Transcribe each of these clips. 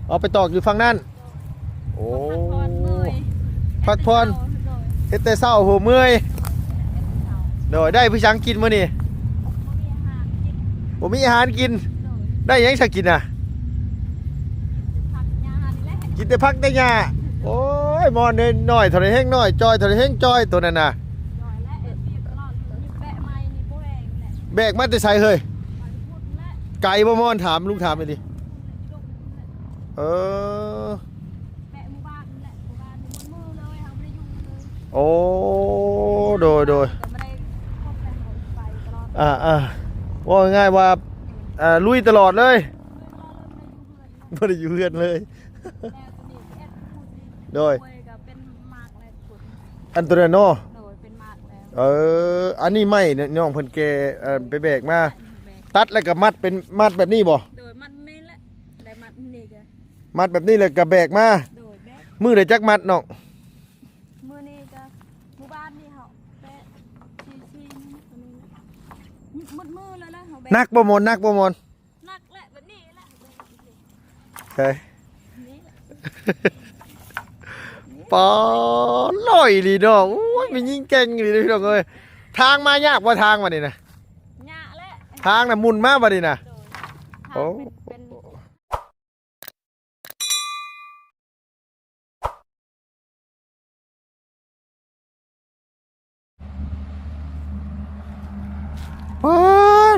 เอาไปตอกอยู่ฝั่งนั้นโอ้พักผ่อนเฮ็ดแต่เช้าโหเมื่อยโดยได้พี่ช้างกินมื้อนี่บ่มีอาหารกินได้หยังสักกินน่ะกินแต่พักแต่หญ้าโอ้ยมอนน้อยเท่าไรแห้งน้อยจอยเท่าไรแห้งจอยตัวนั้นน่ะแบกมาแต่ไสเฮ้ยไก่บ่มอนถามลุงถามไปดิเออโอ้โดยว่าง่ายว่าลุยตลอดเลยไม่ได้อยู่เรือนเลยโดยอันตัวนั้นเนาะอันนี้ไม่เนี่ยน้องเพิ่นแกไปแบกมาตัดแล้วก็มัดเป็นมัดแบบนี้บ่โดยมัดนี่แหละได้มัดนี่ก็มัดแบบนี้เลยก็แบกมามือได้จักมัดน้องมือนี่ก็หมู่บ้านนี่เฮาแปะซีมือเลยนะเฮาแบกนักบ่มนนักแหละแบบนี้แหละใช่ปอลอยดีดอกโอ้ยมันยิ่งเก่งดีพี่น้องเอ้ยทางมายากว่าทางมานี่นะยากแหละทางน่ะมุนมากมาดินะโอ้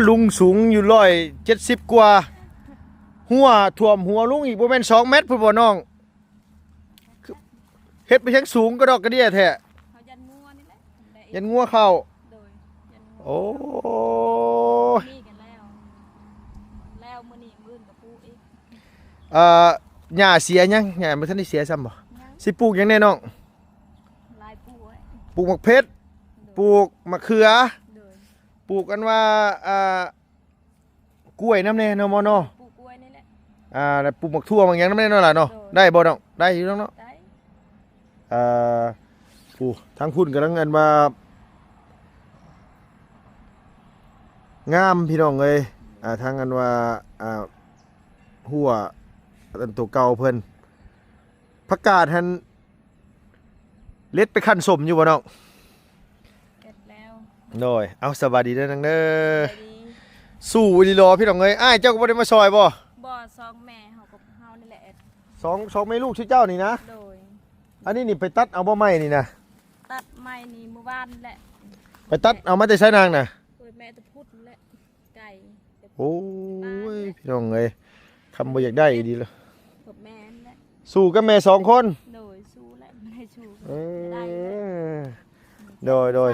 ลุงสูงอยู่170กว่าหัวท่วมหัวลุงอีกประมาณ2 เมตรพุ่นบ่น้องเฮ็ดไปทั้งสูงกระดอกกระเดี่ยแท้ยันงัวนี่แหละยันงัวเข้าโอ้นี่กันแล้วมื้อนี้มื้อกับปูอีกหญ้าเสียยังหญ้าบ่ทันได้เสียซ้ำบ่สิปลูกหยังแน่น้องหลายปลูกไว้ปลูกมะเพชรปลูกมะเขือปลูกกันว่ากล้วยน้ำแน่เนาะมอเนาะปลูกกล้วยนี่แหละแล้วปลูกมะทั่วบางอย่างน้ำแน่เนาะล่ะเนาะได้บ่น้องได้อยู่เนาะทางพุ่นกำลังเงินมางามพี่น้องเลยทางกันว่าหัวตัวเก่าเพิ่นประกาศทันเล็ดไปขั้นสมอยู่บ่น้องเล็ดแล้วโดยเอาสบายดีเด้อนังเด้อสู้ดีรอพี่น้องเลยอ้ายเจ้าก็บ่ได้มาซอยบ่สองแม่เฮากับเฮานี่แหละสองแม่ลูกชื่อเจ้านี่นะโดยอันนี้นี่ไปตัดเอาบ่ไม้นี่นะตัดไม้นี่หมู่บ้านแหละไปตัดเอามาแต่ใช้นางน่ะแม่ตะพุดแหละไก่โอ้ยพี่น้องเอ้ยคำบ่อยากได้ดีเลยกับแม่แหละสู้กับแม่2 คนโดยสู้แหละไม่ได้สู้โดย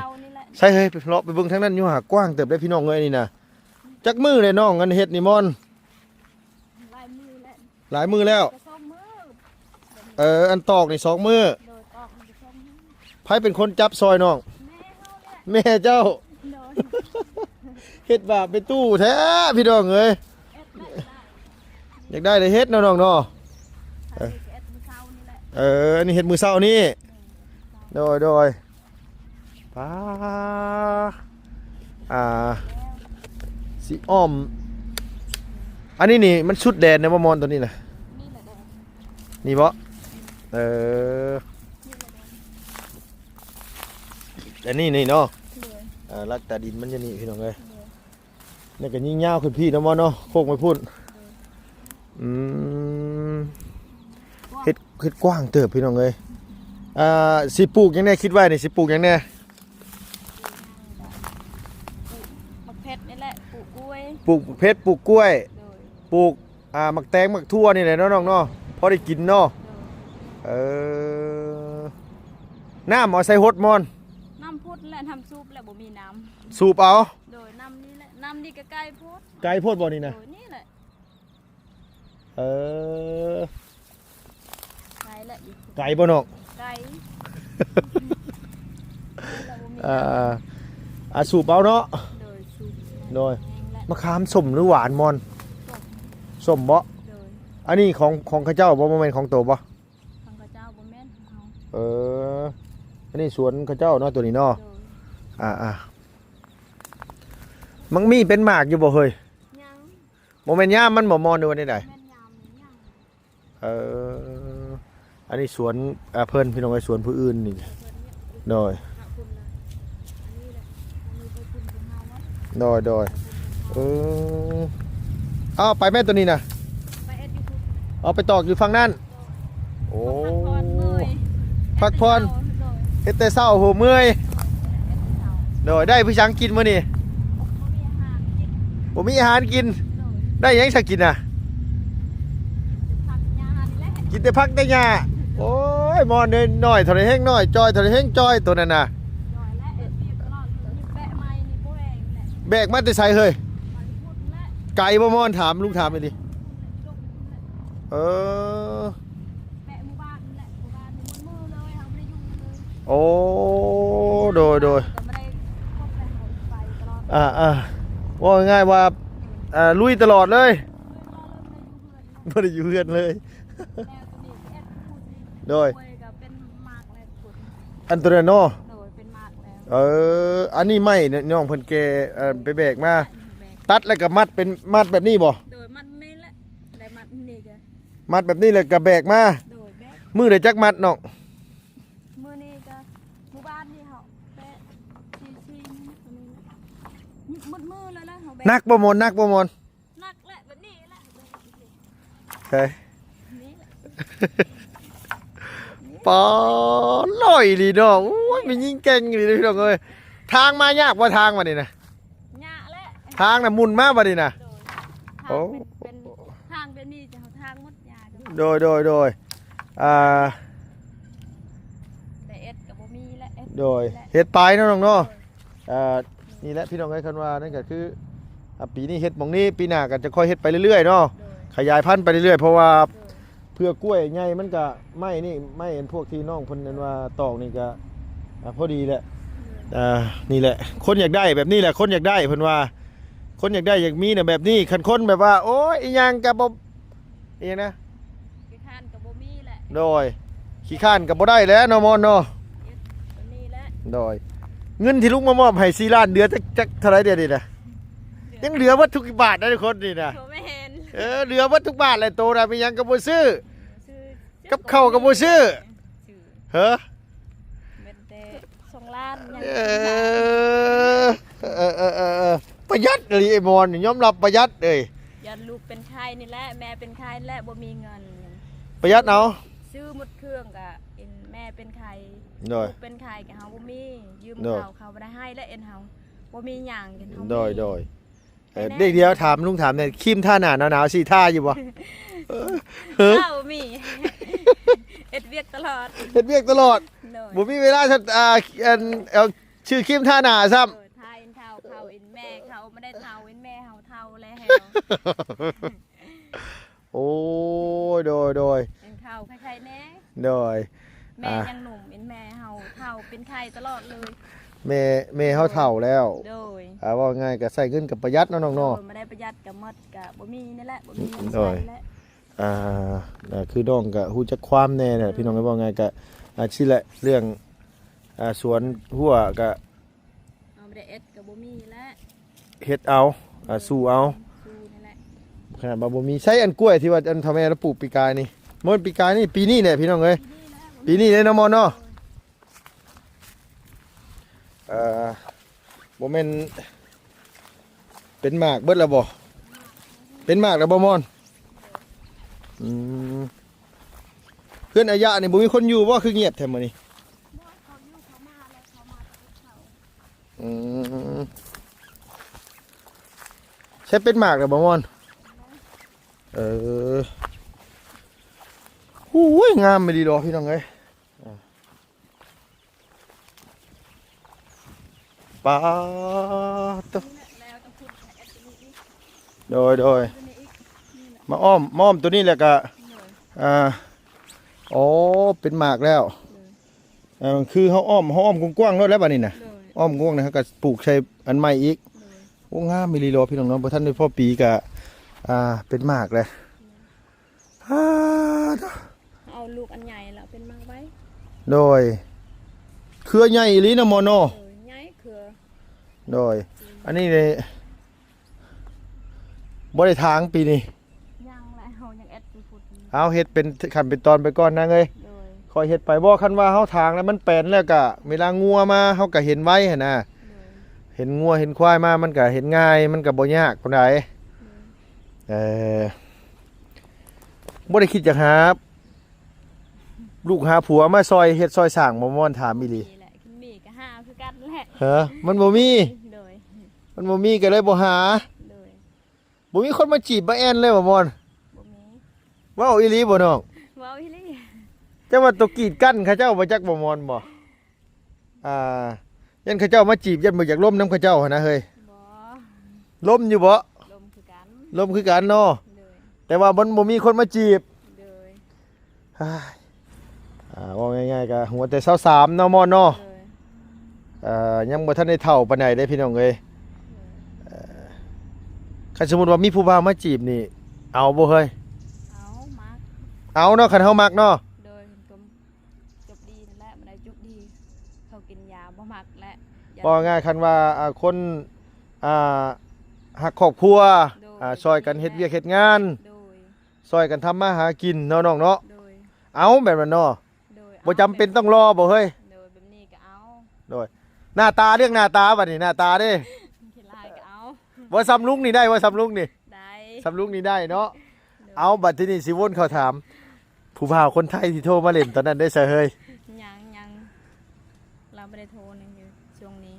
ใช่เฮ้ยไปเลาะไปเบิ่งทางนั้นอยู่หากว้างเติบได้พี่น้องเอ้ยนี่นะจักมือเลยน้องอันเฮ็ดนี่มอนหลายมือแล้วอันตอกนี่2 มือไผเป็นคนจับซอยน้องแม่เจ้าเฮ็ดบาปไปตู้แท้พี่น้องเอ้ยอยากได้เลยเฮ็ดน้องเนาะอันนี้เฮ็ดมือเช้านี่โดยป้าสีอ้อมอันนี้นี่มันชุดแดนในมะมอนตัวนี้นะนี่บ่อันนี้นี่เนาะรักตาดินมันจะนี่พี่น้องเลยนี่ก็ยิ่งยาวขึ้นพี่นะมอนเนาะโคกไม่พูดเฮ็ดกว้างเติบพี่น้องเลยสิปลูกยังไงคิดไว้นี่สิปลูกยังไงมะเพชรนี่แหละปลูกกล้วยปลูกเพชรปลูกกล้วยปลูกมักแตงมักทั่วนี่แหละน้องเนาะพอได้กินเนาะน้ำเอาใส่ฮดมอนน้ำพุดและทำซุปและบ่มีน้ำสูบเอาโดยน้ำนี่แหละน้ำนี่ก็ไก่พุดบ่นี่นะนี่แหละไก่บ่น้องไก่สูบเอาเนาะโดยมะขามส้มหรือหวานมอนส้มบ่อันนี้ของข้าเจ้าบ่แม่นของโตบ่ของข้าเจ้าบ่แม่นอันนี้สวนข้าเจ้าเนาะตัวนี้เนาะมังมีเป็นหมากอยู่บ่เฮ้ยยังบ่แม่นย่ามมันบ่มอนดูนี่ได้ เอออันนี้สวนเพิ่นพี่น้องไอ้สวนผู้อื่นนี่โดยโดยเออเอาไปแม่ตัวนี้นะเอาไปตอกอยู่ฝั่งนั้นโอ้พักผ่อนเฮ็ดแต่เช้าโหเมื่อยโดยได้พี่ช้างกินมื้อนี่บ่มีอาหารกินได้หยังสักกินน่ะกินแต่พักแต่หญ้าโอ้ยมอนน้อยเท่าไรแห้งน้อยจอยเท่าไรแห้งจอยตัวนั้นน่ะแบกมาแต่ไสเฮ้ยไก่บ่มอนถามลุงถามไปดิเออโอ้โดยว่าง่ายว่าลุยตลอดเลยไม่ได้อยู่เพื่อนเลยโดยอันตัวนั้นเนาะอันนี้ไม่น้องเพิ่นแกไปแบกมาตัดแล้วก็มัดเป็นมัดแบบนี้บ่โดยมัดนี่แหละได้มัดนี่ก็มัดแบบนี้เลยก็แบกมามือได้จักมัดน้องมือนี่ก็หมู่บ้านนี่เฮาแบกชีมือเลยนะเฮาแบกนักบ่มนนักแหละแบบนี้แหละใช่ปอลอยดีเนาะโอ้ยมันยิ่งเก่งดีพี่น้องเอ้ยทางมายากว่าทางมานี่นะยากแหละทางน่ะมุนมากว่านี่นะโอ้เป็นทางแบบนี้จะทางมดยาโดยแต่เอ็ดกับบ่มีและโดยเฮ็ดปลายเนาะน้องเนาะนี่แหละพี่น้องเอ้ยคันว่านั่นก็คือปีนี้เฮ็ดหม่องนี้ปีหน้าก็จะค่อยเฮ็ดไปเรื่อยๆเนาะขยายพันธุ์ไปเรื่อยๆเพราะว่าเพื่อกล้วยใหญ่มันก็ไม่นี่ไม่เห็นพวกที่น้องเพิ่นนั้นว่าตอกนี่ก็พอดีแหละนี่แหละคนอยากได้แบบนี้แหละคนอยากได้เพิ่นว่าคนอยากได้อยากมีเนี่ยแบบนี้คันคนแบบว่าโอ้ยอีหยังก็บ่อีหยังนะขี้ข้านก็บ่มีแหละโดยขี้ข้านก็บ่ได้แล้วเนาะมอนเนาะนี่แหละโดยเงินที่ลุงมามอบให้4 ล้านเดือนจักเท่าไหร่เดือนนี่นะยังเหลือวัตถุกบาทนะทุกคนนี่นะเหลือวัตถุบาทเลยโตนะมียังกับบ่ซื้อกับเข้ากับบ่ซื้อเฮ้อ2 ล้านประหยัดเลยไอ้มอนยอมรับประหยัดเลยยันลูกเป็นไข้นี่แหละแม่เป็นไข้และบ่มีเงินประหยัดเอาซื้อหมดเครื่องกะแม่เป็นไข้ลูกเป็นไข้กะเฮาบ่มียืมเขาบ่ได้ให้และเฮาบ่มีหยังกันเฮาโดยเด็กเดียวถามลุงถามเนี่ยคิมท่าหนาหนาวสิท่าอยู่บ่ท่าบ่มีเฮ็ดเวียกตลอดบ่มีเวลาเอาชื่อคิมท่าหนาซ้ำท่าเท่าเขาแม่เขาไม่ได้เท่าแม่เฮาเท่าแล้วโอ้โดยเท่าใครๆแน่โดยแม่ยังหนุ่มแม่เฮาเท่าเป็นไข้ตลอดเลยแม่เฮาเฒ่าแล้วโดยว่าง่ายก็ใส่เงินกับประหยัดเนาะน้องๆไม่ได้ประหยัดกับหมดก็บ่มีนี่แหละบ่มีเงินใช้แล้วคือน้องก็ฮู้จักความแน่น่ะพี่น้องก็ว่าง่ายก็สิแหละเรื่องสวนหัวก็เอาบ่ได้เอ็ดก็บ่มีแล้วเฮ็ดเอาสู้เอานี่แหละขนาดบ่มีใช้อันกล้วยที่ว่าอันทำแม่แล้วปลูกปีกายนี่มันปีกายนี่ปีนี้แหละพี่น้องเอ้ยปีนี้เลยเนาะมอเนาะบ่แม่นเป็นหมากเบิดแล้วบ่เป็นหมากแล้วบ่มอนเพื่อนอายะนี่บ่มีคนอยู่บ่คือเงียบแท้มื้อนี้ใช่เป็นหมากแล้วบ่มอนโอ้ยงามไม่ดีดอกพี่น้องเอ้ยปลาตัวโดยมาอ้อมตัวนี้แหละก็อ๋อเป็นหมากแล้วคือเขาอ้อมกว้างๆแล้วบัดนี้นะอ้อมกว้างนะครับก็ปลูกใช้อันใหม่อีกโอ้งามมิลลิโลพี่น้องน้องพระท่านในพ่อปีก็เป็นหมากเลยเอาลูกอันใหญ่แล้วเป็นหมากไว้โดยเครือใหญ่อีหลีนะโมโนโดยอันนี้เลยบ่ได้ทางปีนี้ยังแหละเฮายังแอดอยู่ พุด เอาเฮ็ดเป็นขั้นเป็นตอนไปก่อนนางเอ้ย โดย คอยเฮ็ดไปบ่คันว่าเฮาทางแล้วมันแปลนแล้วก็เวลางัวมาเฮาก็เห็นไว้หั่นน่ะ โดย เห็นงัวเห็นควายมามันก็เห็นง่ายมันก็บ่ยากปานใด โดย เออบ่ได้คิดจะหาลูกหาผัวมาซอยเฮ็ดซอยสร้างบ่ม่อนถามอีหลี นี่แหละกินหมี่ก็ห้าคือกันแหละ ฮะมันบ่มี โดย มันบ่มีก็เลยบ่หา โดย บ่มีคนมาจีบมาแอนเลยบ่ม่อน บ่มี เว้าอีหลีบ่น้อง เว้าอีหลี จังว่าตวกีดกั้นเขาเจ้าบ่จักบ่ม่อนบ่ยันเขาเจ้ามาจีบยันบ่อยากล้มน้ำเขาเจ้าหั่นนะเฮ้ย บ่ ล้มอยู่บ่ ลมคือกัน ล้มคือกันเนาะ โดย แต่ว่ามันบ่มีคนมาจีบ โดย ฮ่าว่าง่ายๆก็หัวแต่23เนาะม่อนเนาะ โดย ยังบ่ทันได้เฒ่าปานใดเด้พี่น้องเอ้ยคันสมมุติว่ามีผู้บ่าวมาจีบนี่เอาบ่เฮ้ย เอามัก เอาเนาะคันเฮามักเนาะ โดยกลมจบดีนั่นแหละบ่ได้จบดีเขากินยาบ่มักและย ว่าง่ายคันว่าคนหักครอบครัวซอยกันเฮ็ดเวียกเฮ็ดงาน โดย ซอยกันทำมาหากินเนาะน้องเนาะ โดย เอาแบบนั้นเนาะ โดย บ่จำเป็นต้องรอบ่เฮ้ย โดยแบบนี้ก็เอา โดยหน้าตาเรื่องหน้าตาบัดนี้หน้าตาเด้ ขี้ลายก็เอา ว่าซ้ำลุงนี่ได้ว่าซ้ำลุงนี่ ได้ ซ้ำลุงนี่ได้เนาะ โดย เอาบัดที่นี่สิวนเขาถาม ผู้บ่าวคนไทยที่โทรมาเล่นตอนนั้นได้ซะเฮ้ย ยังเราไม่ได้โทรนึงอยู่ช่วงนี้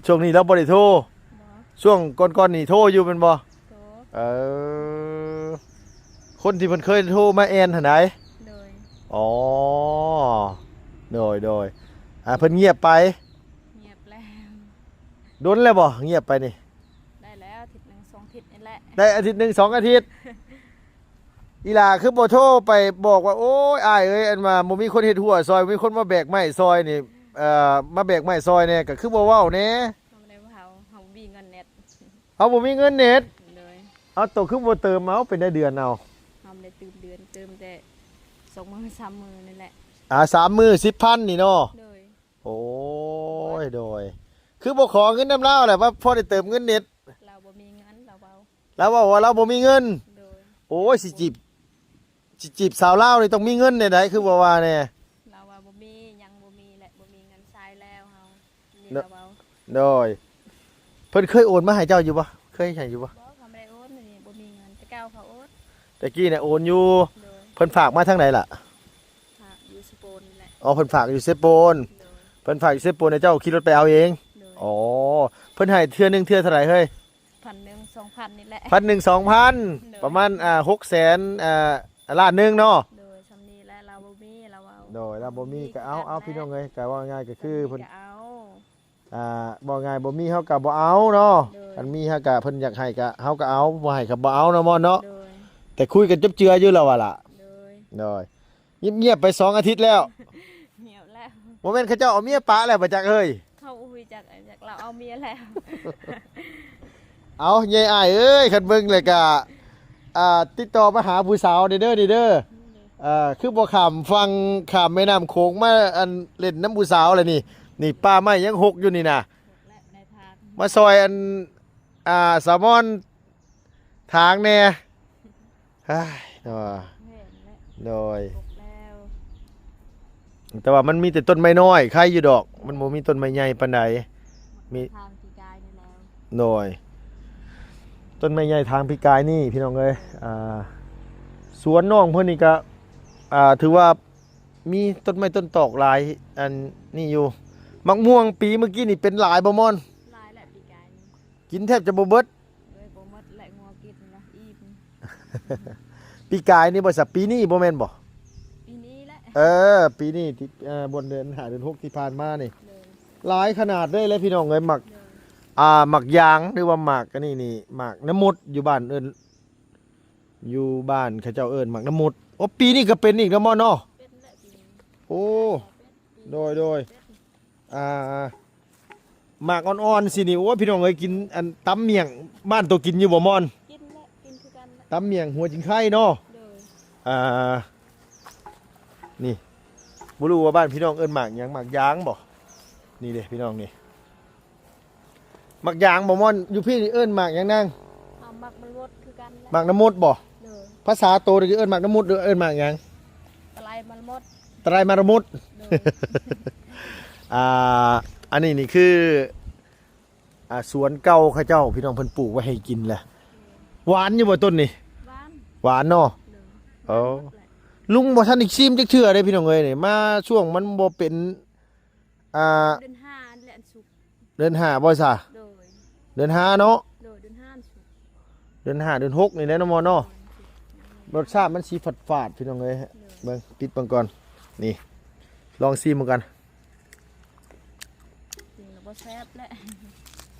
ช่วงนี้เราบ่ได้โทร บ่ ช่วงก่อนๆนี่โทรอยู่แม่นบ่ โทร เออคนที่เพิ่นเคยโทรมาแอนหั่นใด โดย อ๋อโดยเพิ่นเงียบไป เงียบแล้ว โดนแล้วบ่เงียบไปนี่ ได้แล้วอาทิตย์หนึ่งสองอาทิตย์นี่แหละ ได้อาทิตย์หนึ่ง2 อาทิตย์ อีหล่าคือบ่โทรไปบอกว่าโอ้ยอ้ายเอ้ยอันว่าบ่มีคนเฮ็ดหัวซอยบ่มีคนมาแบกไม้ซอยนี่มาแบกไม้ซอยเนี่ยก็คือบ่เว้าแหน่ เราไม่ได้ว่าเขาบีเงินเน็ต เอาบ่มีเงินเน็ต เลย เอาตัวคือบ่เติมเอาเป็นได้เดือนเอา เราไม่ได้เติมเดือนเติมแต่2 มื้อ3 มื้อนี่แหละ 3 มื้อ 10,000 นี่เนาะ เลย โอ้ยโดยคือบ่ขอเงินนำลาวแหละว่าพอได้เติมเงินเน็ต เราบ่มีเงินเราเบา แล้วว่าเราบ่มีเงิน โดย โอ้ยสิจีบสาวลาวนี่ต้องมีเงินเนี่ยได้คือบ่ว่าแน่ เราว่าบ่มียังบ่มีแหละบ่มีเงินใช้แล้วเฮานี่ เนอะ เราเบา โดยเพิ่นเคยโอนมาให้เจ้าอยู่บ่เคยให้อยู่บ่ บ่เขาไม่ได้โอนนี่บ่มีเงินแต่เก้าเขาโอน ตะกี้เนี่ยโอนอยู่ โดย เพิ่นฝากมาทางไหนล่ะ ฝากอยู่สโปนนี่แหละ อ๋อเพิ่นฝากอยู่เซโปน โดย เพิ่นฝากอยู่เซโปนให้เจ้าขี่รถไปเอาเอง โดย อ๋อเพิ่นให้เทื่อหนึงเทื่อเท่าไหร่เฮ้ย 1,000 2,000นี่แหละ 1,000 2,000ประมาณ600,000ล้านหนึงเนาะ โดยซำนี้และเราบ่มีเราเอา โดยแล้วบ่มีก็เอาพี่น้องเอ้ยก็ว่าง่ายก็คือเพิ่น ก็เอา บ่ง่ายบ่มีเฮาก็บ่เอาเนาะ โดย อันมีเฮาก็เพิ่นอยากให้ก็เฮาก็เอาบ่ให้ก็บ่เอาเนาะม่อนเนาะ โดย แต่คุยกันจบเจืออยู่แล้วว่าล่ะ โดย โดยเงียบๆไป2 อาทิตย์แล้ว เหี่ยวแล้ว บ่แม่นเขาเจ้าเอาเมียปะแล้วบ่จักเอ้ย เขาอุ้ยจากเราเอาเมียแล้ว เอาเย้อ้ายเอ้ยคันเบิ่งเลยก็ติดต่อมาหาผู้สาวเด้อคือบ่ข้ามฟังข้ามแม่น้ำโขงมาอันเล่นน้ำผู้สาวเลยนี่ป้าไม้ยังหกอยู่นี่น่ะ และในทาง มาซอยอันสามอนทางแน่เฮ้ยเนาะ เห็นและ โดย ปกแล้ว แต่ว่ามันมีแต่ต้นไม้น้อยใครอยู่ดอก มันบ่มีต้นไม้ใหญ่ปานใด มี ทางปีกายนี่แล้ว โดยต้นไม้ใหญ่ทางพี่กายนี่พี่น้องเอ้ยสวนน้องเพิ่นนี่ก็ถือว่ามีต้นไม้ต้นตอกหลายอันนี่อยู่มักม่วงปีเมื่อกี้นี่เป็นหลายบ่ม่อน ลายและปีกายนี่ กินแทบจะบ่เบิด เลยบ่หมดและงัวกินนะอีบ ปีกายนี่บ่สับปีนี้บ่แม่นบ่ ปีนี้แหละ ปีนี้ที่บนเดือน5เดือน6ที่ผ่านมานี่ เลย หลายขนาดเลยพี่น้องเอ้ยหมัก เลย หมักยางหรือว่าหมักอันนี่หมักน้ำมดอยู่บ้านเอิ้นอยู่บ้านเขาเจ้าเอิ้นหมักน้ำมดโอ้ปีนี้ก็เป็นอีกแล้วม่อนเนาะ เป็นและปีนี้ โอ้ เป็น โดยหมากอ่อนๆสินี่โอ้ยพี่น้องเอ้ยกินอันตำเมี่ยงบ้านตัวกินอยู่บ่ม่อน กินและกินคือกันและ ตำเมี่ยงหัวจิงไข่เนาะ เลย นี่บ่รู้ว่าบ้านพี่น้องเอิ้นหมากหยังหมากยางบ่นี่เด้พี่น้องนี่หมากยางบ่ม่อนอยู่พี่นี่เอิ้นหมากหยังนาง เอามักมันรดคือกันและ หมากน้ำมดบ่ เลย ภ าษาโตหรือเอิ้นหมากน้ำมุดหรือเอิ้นหมากหยัง ตะไลมันหมด ไตรมารมุด โดย อันนี้นี่คือสวนเก่าเขาเจ้าพี่น้องเพิ่นปลูกไว้ให้กินแหละหวานอยู่บ่ต้นนี่ บ้าน หวานเนาะ โดย เอา ลุงบ่ทันอีกซิมจักเทื่อเด้พี่น้องเอ้ยนี่มาช่วงมันบ่เป็นเดือนห้าอันแหละอันสุก เดือน5บ่ซะ โดย เดือน5เนาะ โดยเดือนห้าอันสุก เดือน5เดือน6นี่แหละเนาะหมอเนาะรสชาติมันสิฝาดๆพี่น้องเอ้ยเบิ่งปิดเบิ่งก่อนนี่ลองซิมกัน จริงแล้วบ่แซ่บแหละ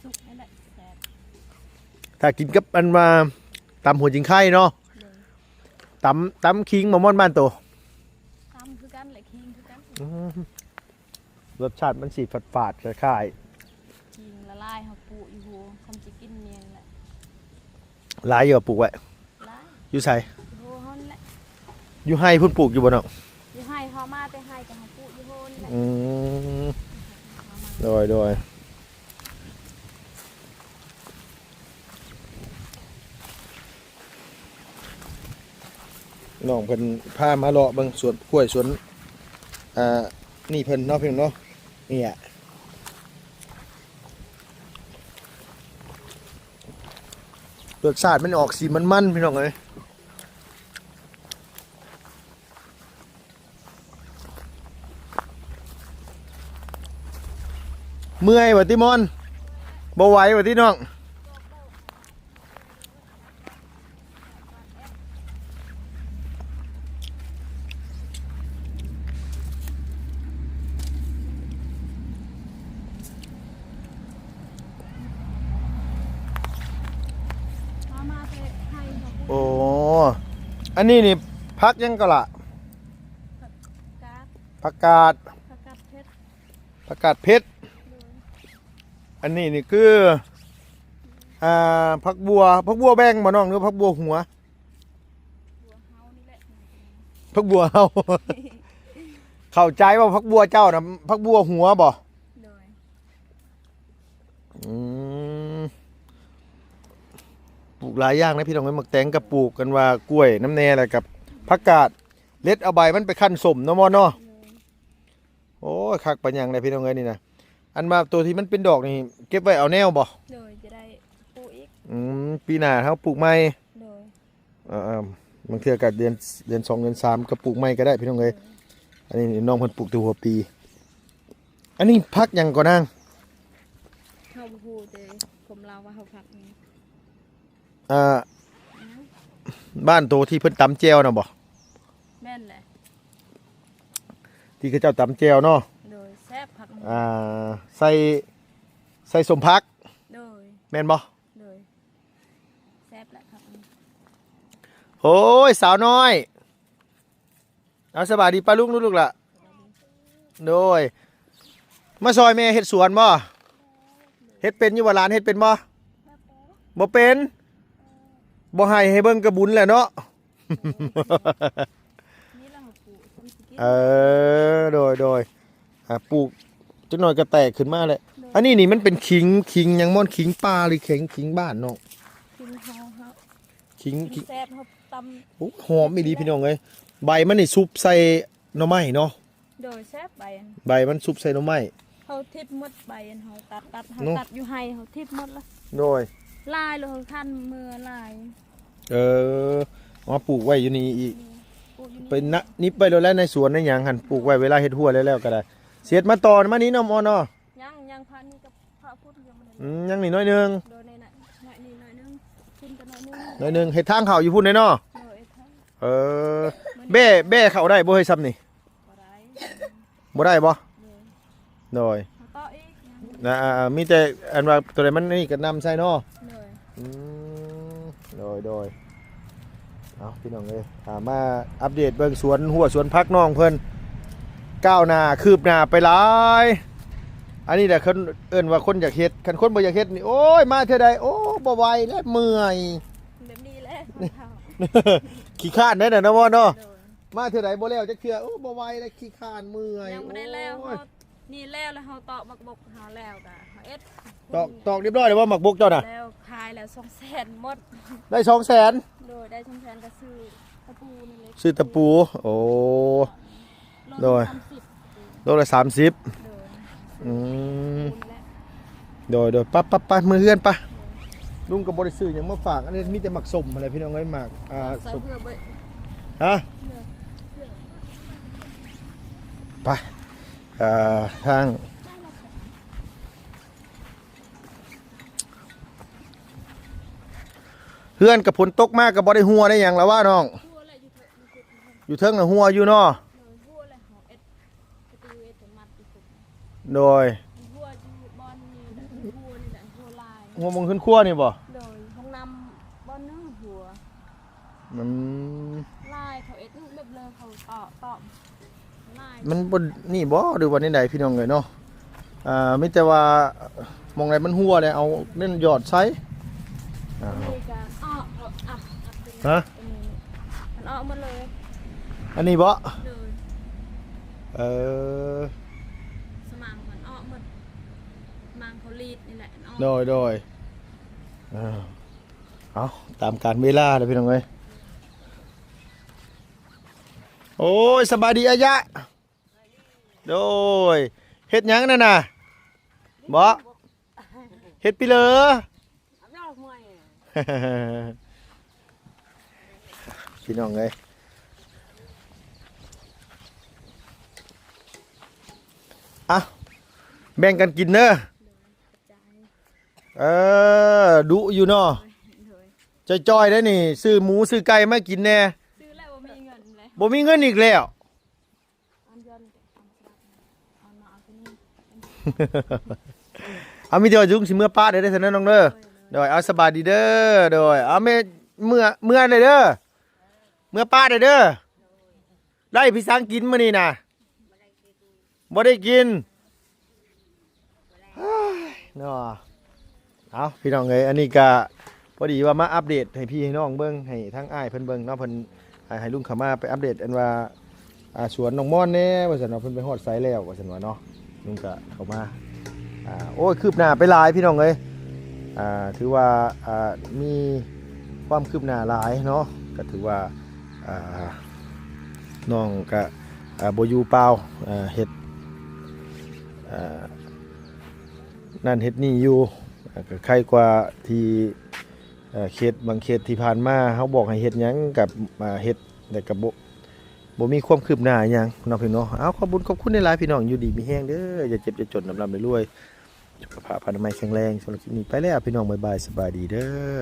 สุกนั่นแหละแซ่บ ถ้ากินกับอันมาตำหัวจิงไข่เนาะ โดย ตำขิงมะม่อนบ้านโต ตำคือกันแหละคิงคือกัน รสชาติมันสีฝาดๆคล้าย คิงละลายเฮาปลูกอยู่หัวทำจิกินเนียงแหละ ๆหลายอยู่ปลูกไว้ ลาย อยู่ใส่ อยู่หัวเฮานี่แหละ อยู่ให้เพุ่นปลูกอยู่บ่เนาะ อยู่ให้เฮามาแต่ให้ก็เฮาปลูกอยู่หัวนี่แหละ อืม เฮามา โดยน้องเพิ่นพามาเลาะเบิ่งสวนกล้วยสวนนี่เพิ่นเนาะเพิ่นเนาะเนี่ยรสชาติมันออกสีมันๆพี่น้องเอ้ยเมื่อยบ่ติมอนบ่ไหวบ่ติน้องมาแต่ให้เฮาปลูก โอ้อันนี้นี่พักยังก็ละ กาด ผักกาด ผักกาดเพชร ผักกาดเพชร โดย อันนี้นี่คือผักบัวแบงบ่น้องหรือผักบัวหัว หัวเฮานี่แหละ ผักบัวเฮา เข้าใจว่าผักบัวเจ้านะผักบัวหัวบ่ โดย อืมปลูกหลายอย่างนะพี่น้องไอ้หมักแตงกับปลูกกันว่ากล้วยน้ำแน่อะไรกับผักกาดเล็ดเอาใบมันไปคั่นสมเนาะมอเนาะ โดย โอ้ยคักปัญญังเลยพี่น้องเอ้ยนี่นะอันมาตัวที่มันเป็นดอกนี่เก็บไว้เอาแนวบ่ โดยจะได้ปลูกอีก ปีหน้าเขาปลูกใหม่ โดย บางเทื่อก็เดือน2เดือน3ก็ปลูกใหม่ก็ได้พี่น้องเอ้ยอันนี้น้องเพิ่นปลูกตัวหัวปี อันนี้พักหยังก่อนนาง เฮาบ่ฮู้แต่ผมเล่าว่าเฮาพักนี่ บ้านโตที่เพิ่นตำแจวน่ะบ่ แม่นแหละ ที่เขาเจ้าตำแจวเนาะ โดยแซ่บผัก ใส่สมพัก โดย แม่นบ่ โดยแซ่บแหละผักนี่ โอ้ยสาวน้อยเอาสบายดีป้าลุงลูกล่ะโดยมาซอยแม่เฮ็ดสวนบ่เฮ็ดเป็นอยู่บ่หลานเฮ็ดเป็นบ่บ่เป็นบ่ให้เบิ่งกระบุญแหละเนาะ นี่เราปลูกทำสิกิน โดยปลูกจักหน่อยก็แตกขึ้นมาเลยอันนี้นี่มันเป็นขิงหยังม่อนขิงปลาหรือขิงบ้านเนาะ กินเฮา ขิง แซ่บเฮาต โอ้หอมอีหลีพี่น้องเอ้ยใบมันนี่ซุปใส่หน่อไม้เนาะ ำโดยแซ่บใบอัน ใบมันซุปใส่หน่อไม้ เฮาทิ่มหมดใบอันเฮาตัดเฮา เนาะ ตัดอยู่ให้เฮาทิ่มหมดละ โดย ลายแล้วเฮาคั่นมือลาย มาปลูกไว้อยู่นี่อีก ปลูกอยู่ ไปนะนิบไปแล้วในสวนในหยังหันปลูกไว้เวลาเฮ็ดหัวแล้วก็ได้เสียดมาต่อมานี้เนาะมอเนาะ ยังพานี่กับพระพุทธยังบ่ได้ ยังนี่น้อยหนึง โดยในน่ะหน่อยนี่หน่อยนึงขึ้นกันหน่อยนึง น้อยหนึงเฮ็ดทางเข้าอยู่พุ่นเลยเนาะ โดยทั้ง แบ่เข้าได้บ่ให้ซ้ำนี่ บ่ได้ บ่ได้บ่ โดย โดย เฮาต่ออีกยัง มีแต่อันว่าตัวใดมันนี่ก็นำใส่เนาะ โดย โดยเอาพี่น้องเอ้ยมาอัปเดตเบิ่งสวนหัวสวนพักน้องเพิ่นก้าวหน้าคืบหน้าไปหลายอันนี้แหละคนเอิ้นว่าคนอยากเฮ็ดคันคนบ่อยากเฮ็ดนี่โอ้ยมาเท่าใดโอ้บ่ไหวแล้วเมื่อย แบบนี้แหละเฮา ขี้ข้านได้น่ะเนาะบ่เนาะ โดย มาเท่าใดบ่แล้วจักเทื่อโอ้บ่ไหวแล้วขี้ข้านเมื่อย ยังบ่ได้แล้ว โอ้ เฮาย นี่แล้วเฮาตอกบักบกเฮาแล้วก็เฮาเอ็ด ตอกเรียบร้อยแล้วว่าหมักบกเจ้าน่ะ แล้วขายแล้ว200,000หมด ได้200,000 โดยได้200,000ก็ซื้อตะปูนี่เลย ซื้อตะปูโอ้โดย 30 โลละ30 โดย อืม ปูนและ โดยปั๊บมือเฮือนปะลุงกับบริสื่อยังมาฝากอันนี้มีแต่หมักสมอะไรพี่น้องเอ้ยหมักใส่สม เพื่อบ่ ฮะ เพื่อ ไปทางเฮือนกับผลตกมากกับบริหัวได้อย่างแล้วว่าน้อง หัวและอยู่เถอะมันขุดมัน อยู่เทิงน่ะหัวอยู่เนาะ หัวและหอเอ็ดกระตือเอ็ดมัดอีกขุด โดย หัวอยู่บอนนี่แหละหัวนี่แหละหัวลาย หัวมงขึ้นขั้วนี่บ่ โดยห้องน้ำบอนเนื้อหัว มัน ลายเขาเอ็ดแบบเลยเขาตอมลาย มันบนนี่บ่หรือวันนี้ใดพี่น้องเลยเนาะไม่แต่ว่ามองไหนมันหัวเลยเอาเล่นหยอดไซอ่า มีการเขาอับเป็น ฮะ มันออกมาเลย อันนี้บ่ เลย เออ สมางมันออกหมดมางเขาลีดนี่แหละมันออก โดยเอาตามการเวลาเลยพี่น้องเอ้ยโอ้ยสบายดีอายะโดยเฮ็ดหยังนั่นน่ะบ่เฮ็ดไปเลย พี่น้องเอ้ยอ่ะแบ่งกันกินเนอะ ใจ ดุอยู่เนาะ เลย จ้อยๆได้อนี่ซื้อหมูซื้อไก่มากินแน่ ซื้อแล้วบ่มีเงินเลย บ่มีเงินอีกแล้ว อันยนต์เอามาเอาที่นี่ เอามีแต่ว่าจุงสิเมื่อป้าได้เท่านั้นน้องเด้อโดยเอาสบายดีเด้อโดยเอาแม่เมื่อได้เด้อเมื่อป้าได้เด้อได้พี่สังกินมื้อนี้น่ะบ่ได้กินเฮ้ยเนาะเอาพี่น้องเอ้ยอันนี้ก็พอดีว่ามาอัปเดตให้พี่ให้น้องเบิ่งให้ทั้งอ้ายเพิ่นเบิ่งเนาะเพิ่นให้ลุงเข้ามาไปอัปเดตอันว่าสวนน้องม่อนแน่ว่าซั่นว่าเพิ่นไปฮอดไสแล้วว่าซั่นว่าเนาะลุงก็เข้ามาโอ้ยคืบหน้าไปหลายพี่น้องเอ้ยถือว่ามีความคืบหน้าหลายเนาะก็ถือว่าน้องก็บ่อยู่เปล่าเฮ็ดนั่นเฮ็ดนี่อยู่ก็ใครกว่าที่เขตบางเขตที่ผ่านมาเขาบอกให้เฮ็ดหยังกับเฮ็ดแต่กับบ่มีความคืบหน้าหยังเนาะพี่น้องเอาขอบคุณในหลายพี่น้องอยู่ดีมีแฮงเด้ออย่าเจ็บอย่าจนร่ำรวยสุขภาพอนามัยแข็งแรงสำหรับคลิปนี้ไปแล้วพี่น้องบ๊ายบายสบายดีเด้อ